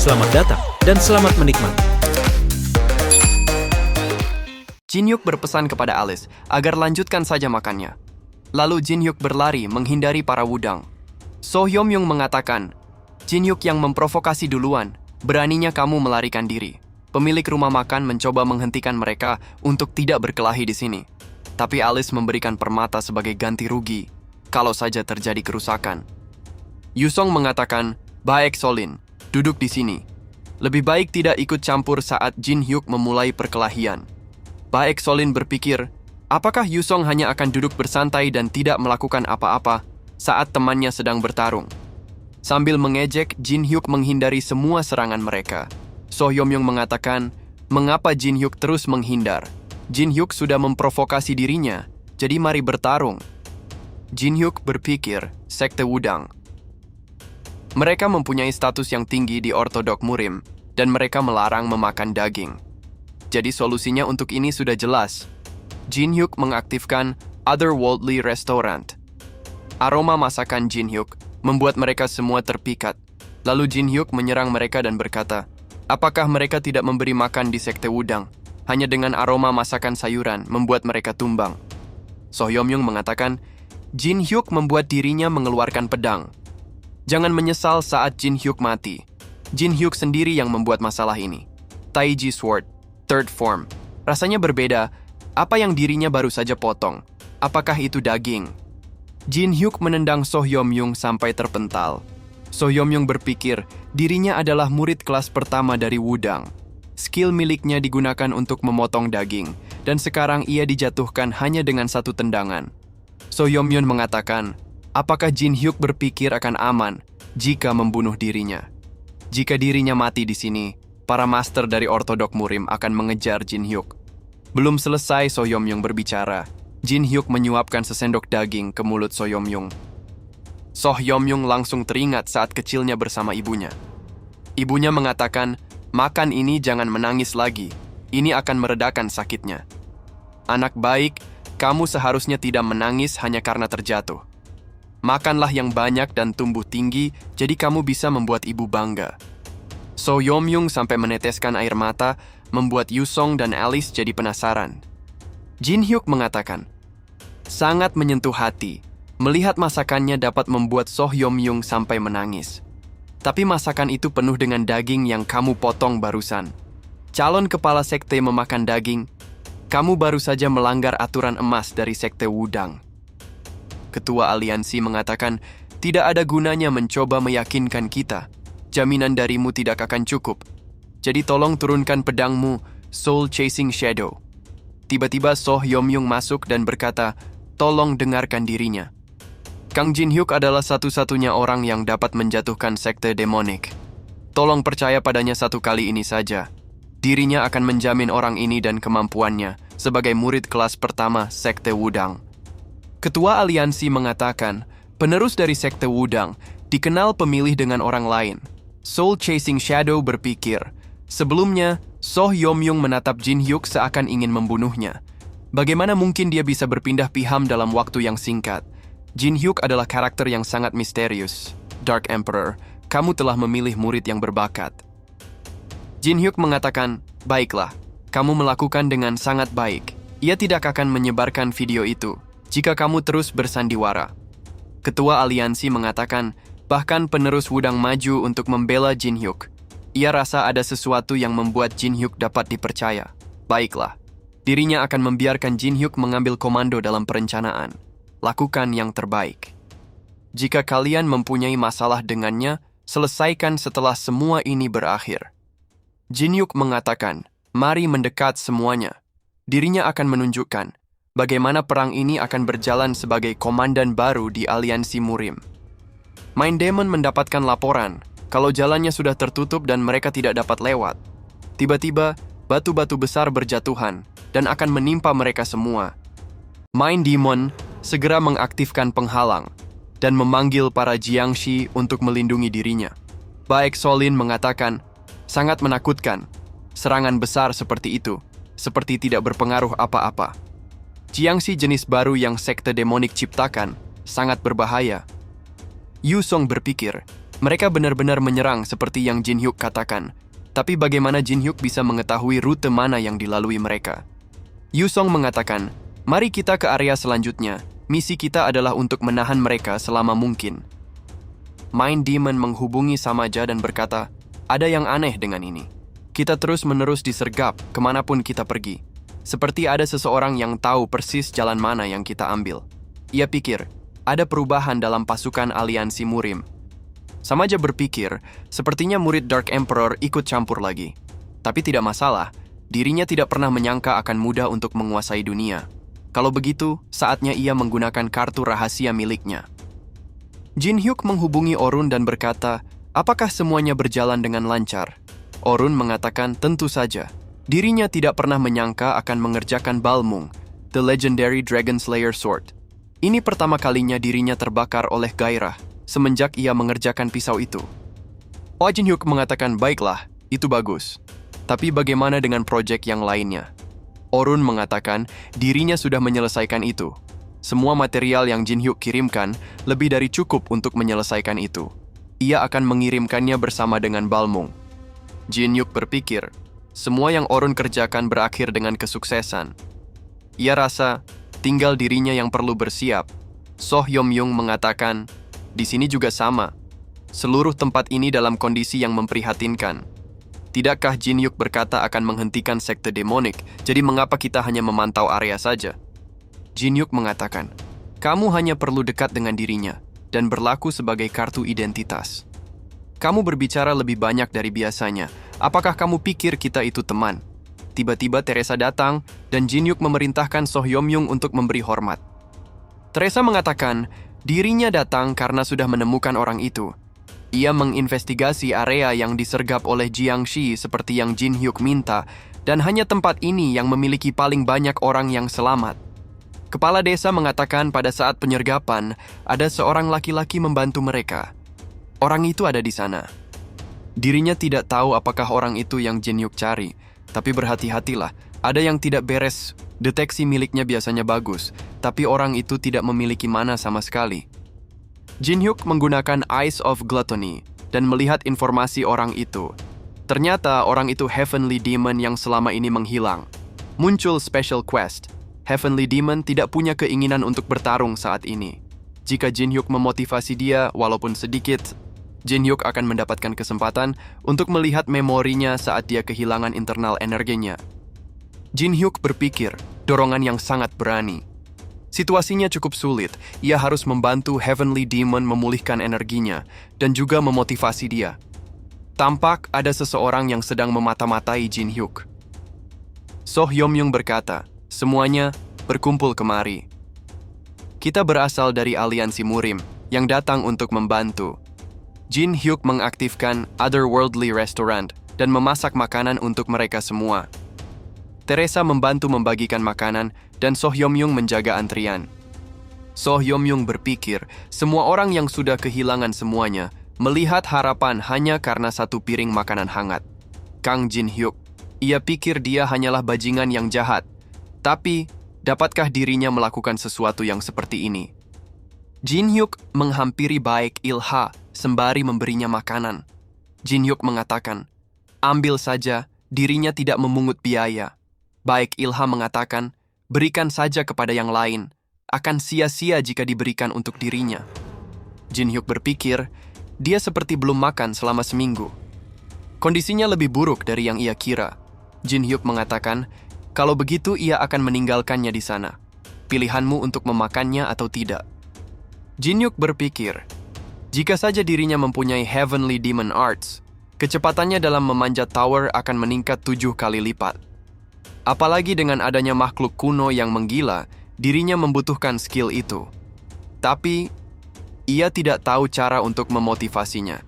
Selamat datang dan selamat menikmati. Jin Hyuk berpesan kepada Alice agar lanjutkan saja makannya. Lalu Jin Hyuk berlari menghindari para wudang. So Hyom Yung mengatakan, Jin Hyuk yang memprovokasi duluan, beraninya kamu melarikan diri. Pemilik rumah makan mencoba menghentikan mereka untuk tidak berkelahi di sini. Tapi Alice memberikan permata sebagai ganti rugi, kalau saja terjadi kerusakan. Yusong mengatakan, baik Solin, duduk di sini. Lebih baik tidak ikut campur saat Jin Hyuk memulai perkelahian. Baek Solin berpikir, apakah Yusong hanya akan duduk bersantai dan tidak melakukan apa-apa saat temannya sedang bertarung? Sambil mengejek, Jin Hyuk menghindari semua serangan mereka. So Hyom Yung mengatakan, mengapa Jin Hyuk terus menghindar? Jin Hyuk sudah memprovokasi dirinya, jadi mari bertarung. Jin Hyuk berpikir, sekte Wudang. Mereka mempunyai status yang tinggi di ortodok Murim, dan mereka melarang memakan daging. Jadi solusinya untuk ini sudah jelas. Jin Hyuk mengaktifkan Otherworldly Restaurant. Aroma masakan Jin Hyuk membuat mereka semua terpikat. Lalu Jin Hyuk menyerang mereka dan berkata, apakah mereka tidak memberi makan di sekte Wudang? Hanya dengan aroma masakan sayuran membuat mereka tumbang. So Hyom Yung mengatakan, Jin Hyuk membuat dirinya mengeluarkan pedang. Jangan menyesal saat Jin Hyuk mati. Jin Hyuk sendiri yang membuat masalah ini. Taiji Sword Third Form. Rasanya berbeda. Apa yang dirinya baru saja potong? Apakah itu daging? Jin Hyuk menendang So Hyom Yung sampai terpental. So Hyom Yung berpikir dirinya adalah murid kelas pertama dari Wudang. Skill miliknya digunakan untuk memotong daging, dan sekarang ia dijatuhkan hanya dengan satu tendangan. So Hyom Yung mengatakan, apakah Jin Hyuk berpikir akan aman jika membunuh dirinya? Jika dirinya mati di sini, para master dari ortodok Murim akan mengejar Jin Hyuk. Belum selesai So Hyom Yung berbicara, Jin Hyuk menyuapkan sesendok daging ke mulut So Hyom Yung. So Hyom Yung langsung teringat saat kecilnya bersama ibunya. Ibunya mengatakan, makan ini jangan menangis lagi, ini akan meredakan sakitnya. Anak baik, kamu seharusnya tidak menangis hanya karena terjatuh. Makanlah yang banyak dan tumbuh tinggi, jadi kamu bisa membuat ibu bangga. So Hyom Yung sampai meneteskan air mata, membuat Yusong dan Alice jadi penasaran. Jin Hyuk mengatakan, sangat menyentuh hati, melihat masakannya dapat membuat So Hyom Yung sampai menangis. Tapi masakan itu penuh dengan daging yang kamu potong barusan. Calon kepala sekte memakan daging, kamu baru saja melanggar aturan emas dari sekte Wudang. Ketua aliansi mengatakan, tidak ada gunanya mencoba meyakinkan kita. Jaminan darimu tidak akan cukup. Jadi tolong turunkan pedangmu, Soul Chasing Shadow. Tiba-tiba So Hyom Yung masuk dan berkata, tolong dengarkan dirinya. Kang Jin Hyuk adalah satu-satunya orang yang dapat menjatuhkan sekte demonik. Tolong percaya padanya satu kali ini saja. Dirinya akan menjamin orang ini dan kemampuannya sebagai murid kelas pertama sekte Wudang. Ketua aliansi mengatakan, penerus dari sekte Wudang dikenal pemilih dengan orang lain. Soul Chasing Shadow berpikir, sebelumnya So Hyom Yung menatap Jin Hyuk seakan ingin membunuhnya. Bagaimana mungkin dia bisa berpindah piham dalam waktu yang singkat? Jin Hyuk adalah karakter yang sangat misterius. Dark Emperor, kamu telah memilih murid yang berbakat. Jin Hyuk mengatakan, baiklah, kamu melakukan dengan sangat baik. Ia tidak akan menyebarkan video itu jika kamu terus bersandiwara. Ketua aliansi mengatakan, bahkan penerus Wudang maju untuk membela Jin Hyuk. Ia rasa ada sesuatu yang membuat Jin Hyuk dapat dipercaya. Baiklah, dirinya akan membiarkan Jin Hyuk mengambil komando dalam perencanaan. Lakukan yang terbaik. Jika kalian mempunyai masalah dengannya, selesaikan setelah semua ini berakhir. Jin Hyuk mengatakan, mari mendekat semuanya. Dirinya akan menunjukkan bagaimana perang ini akan berjalan sebagai komandan baru di aliansi Murim. Mind Demon mendapatkan laporan kalau jalannya sudah tertutup dan mereka tidak dapat lewat. Tiba-tiba, batu-batu besar berjatuhan dan akan menimpa mereka semua. Mind Demon segera mengaktifkan penghalang dan memanggil para Jiangshi untuk melindungi dirinya. Baek Solin mengatakan, sangat menakutkan. Serangan besar seperti itu, seperti tidak berpengaruh apa-apa. Jiangshi jenis baru yang sekte demonik ciptakan, sangat berbahaya. Yusong berpikir, Mereka benar-benar menyerang seperti yang Jin Hyuk katakan. Tapi bagaimana Jin Hyuk bisa mengetahui rute mana yang dilalui mereka? Yu Song mengatakan, "Mari kita ke area selanjutnya. Misi kita adalah untuk menahan mereka selama mungkin." Mind Demon menghubungi Samaja dan berkata, "Ada yang aneh dengan ini. Kita terus-menerus disergap kemanapun kita pergi. Seperti ada seseorang yang tahu persis jalan mana yang kita ambil." Ia pikir, ada perubahan dalam pasukan aliansi Murim. Samaja berpikir, sepertinya murid Dark Emperor ikut campur lagi. Tapi tidak masalah, dirinya tidak pernah menyangka akan mudah untuk menguasai dunia. Kalau begitu, saatnya ia menggunakan kartu rahasia miliknya. Jin Hyuk menghubungi Orun dan berkata, apakah semuanya berjalan dengan lancar? Orun mengatakan tentu saja. Dirinya tidak pernah menyangka akan mengerjakan Balmung, the legendary Dragon Slayer sword. Ini pertama kalinya dirinya terbakar oleh gairah semenjak ia mengerjakan pisau itu. Jin Hyuk mengatakan, baiklah, itu bagus. Tapi bagaimana dengan proyek yang lainnya? Orun mengatakan dirinya sudah menyelesaikan itu. Semua material yang Jin Hyuk kirimkan lebih dari cukup untuk menyelesaikan itu. Ia akan mengirimkannya bersama dengan Balmung. Jin Hyuk berpikir, semua yang Orun kerjakan berakhir dengan kesuksesan. Ia rasa tinggal dirinya yang perlu bersiap. Soh Yom Yung mengatakan, di sini juga sama. Seluruh tempat ini dalam kondisi yang memprihatinkan. Tidakkah Jin Hyuk berkata akan menghentikan sekte demonik, jadi mengapa kita hanya memantau area saja? Jin Hyuk mengatakan, kamu hanya perlu dekat dengan dirinya dan berlaku sebagai kartu identitas. Kamu berbicara lebih banyak dari biasanya. Apakah kamu pikir kita itu teman? Tiba-tiba Teresa datang dan Jin Hyuk memerintahkan Soh Yom Yung untuk memberi hormat. Teresa mengatakan, dirinya datang karena sudah menemukan orang itu. Ia menginvestigasi area yang disergap oleh Jiangxi seperti yang Jin Hyuk minta, dan hanya tempat ini yang memiliki paling banyak orang yang selamat. Kepala desa mengatakan pada saat penyergapan, ada seorang laki-laki membantu mereka. Orang itu ada di sana. Dirinya tidak tahu apakah orang itu yang Jin Hyuk cari, tapi berhati-hatilah, ada yang tidak beres. Deteksi miliknya biasanya bagus, tapi orang itu tidak memiliki mana sama sekali. Jin Hyuk menggunakan Eyes of Gluttony dan melihat informasi orang itu. Ternyata orang itu Heavenly Demon yang selama ini menghilang. Muncul special quest. Heavenly Demon tidak punya keinginan untuk bertarung saat ini. Jika Jin Hyuk memotivasi dia, walaupun sedikit, Jin Hyuk akan mendapatkan kesempatan untuk melihat memorinya saat dia kehilangan internal energinya. Jin Hyuk berpikir, dorongan yang sangat berani. Situasinya cukup sulit, ia harus membantu Heavenly Demon memulihkan energinya dan juga memotivasi dia. Tampak ada seseorang yang sedang memata-matai Jin Hyuk. Soh Yom Yung berkata, semuanya berkumpul kemari. Kita berasal dari aliansi Murim yang datang untuk membantu. Jin Hyuk mengaktifkan Otherworldly Restaurant dan memasak makanan untuk mereka semua. Teresa membantu membagikan makanan dan Soh Yom Yung menjaga antrian. Soh Yom Yung berpikir semua orang yang sudah kehilangan semuanya melihat harapan hanya karena satu piring makanan hangat. Kang Jin Hyuk, ia pikir dia hanyalah bajingan yang jahat. Tapi, dapatkah dirinya melakukan sesuatu yang seperti ini? Jin Hyuk menghampiri Baek Ilha sembari memberinya makanan. Jin Hyuk mengatakan, ambil saja, dirinya tidak memungut biaya. Baek Ilha mengatakan, berikan saja kepada yang lain, akan sia-sia jika diberikan untuk dirinya. Jin Hyuk berpikir, dia seperti belum makan selama seminggu. Kondisinya lebih buruk dari yang ia kira. Jin Hyuk mengatakan, kalau begitu ia akan meninggalkannya di sana. Pilihanmu untuk memakannya atau tidak. Jin Hyuk berpikir, jika saja dirinya mempunyai Heavenly Demon Arts, kecepatannya dalam memanjat tower akan meningkat 7 kali lipat. Apalagi dengan adanya makhluk kuno yang menggila, dirinya membutuhkan skill itu. Tapi, ia tidak tahu cara untuk memotivasinya.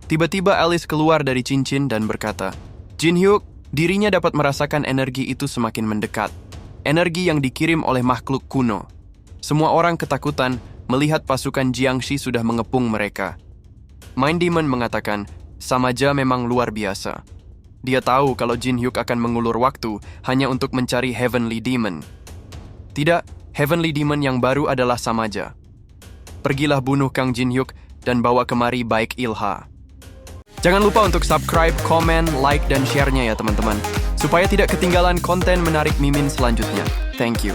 Tiba-tiba Alice keluar dari cincin dan berkata, Jin Hyuk, dirinya dapat merasakan energi itu semakin mendekat. Energi yang dikirim oleh makhluk kuno. Semua orang ketakutan melihat pasukan Jiangxi sudah mengepung mereka. Mind Demon mengatakan, Samaja memang luar biasa. Dia tahu kalau Jin Hyuk akan mengulur waktu hanya untuk mencari Heavenly Demon. Tidak, Heavenly Demon yang baru adalah Samaja. Pergilah bunuh Kang Jin Hyuk dan bawa kemari baik Ilha. Jangan lupa untuk subscribe, komen, like, dan share-nya ya teman-teman, supaya tidak ketinggalan konten menarik Mimin selanjutnya. Thank you.